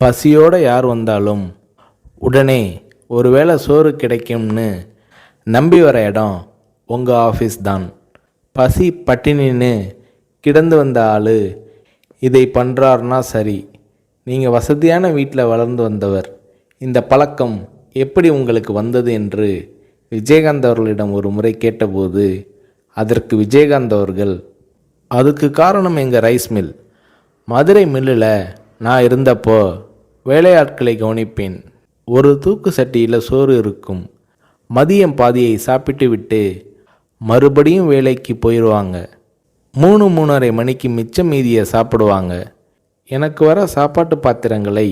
பசியோடு யார் வந்தாலும் உடனே ஒருவேளை சோறு கிடைக்கும்னு நம்பி வர இடம் உங்கள் ஆஃபீஸ் தான். பசி பட்டினின்னு கிடந்து வந்த ஆள் இதை பண்ணுறாருனா சரி. நீங்கள் வசதியான வீட்டில் வளர்ந்து வந்தவர். இந்த பழக்கம் எப்படி உங்களுக்கு வந்தது என்று விஜயகாந்த் அவர்களிடம் ஒரு முறை கேட்டபோது அதற்கு விஜயகாந்த் அவர்கள், அதுக்கு காரணம் எங்கள் ரைஸ் மில். மதுரை மில்லில் நான் இருந்தப்போ வேலையாட்களை கவனிப்பேன். ஒரு தூக்கு சட்டியில் சோறு இருக்கும். மதியம் பாதியை சாப்பிட்டு விட்டு மறுபடியும் வேலைக்கு போயிடுவாங்க. 3-3:30 மணிக்கு மிச்சம் மீதியை சாப்பிடுவாங்க. எனக்கு வர சாப்பாட்டு பாத்திரங்களை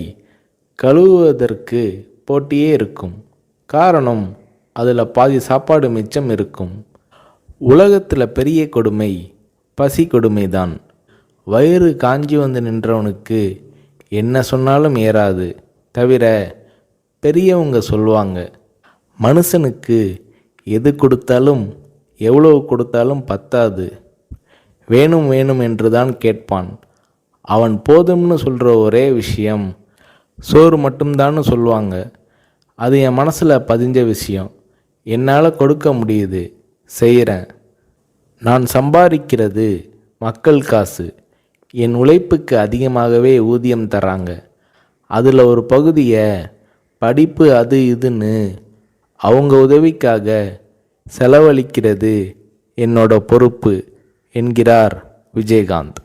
கழுவுவதற்கு போட்டியே இருக்கும். காரணம், அதில் பாதி சாப்பாடு மிச்சம் இருக்கும். உலகத்தில் பெரிய கொடுமை பசி கொடுமைதான். வயிறு காஞ்சி வந்து நின்றவனுக்கு என்ன சொன்னாலும் ஏறாது. தவிர பெரியவங்க சொல்லுவாங்க, மனுஷனுக்கு எது கொடுத்தாலும் எவ்வளவு கொடுத்தாலும் பத்தாது, வேணும் வேணும் என்று தான் கேட்பான். அவன் போதும்னு சொல்கிற ஒரே விஷயம் சோறு மட்டும்தான்னு சொல்லுவாங்க. அது என் மனசில் பதிஞ்ச விஷயம். என்னால் கொடுக்க முடியுது, செய்கிறேன். நான் சம்பாதிக்கிறது மக்கள் காசு. என் உழைப்புக்கு அதிகமாகவே ஊதியம் தராங்க. அதில் ஒரு பகுதியை படிப்பு அது இதுன்னு அவங்க உதவிக்காக செலவழிக்கிறது என்னோட பொறுப்பு என்கிறார் விஜயகாந்த்.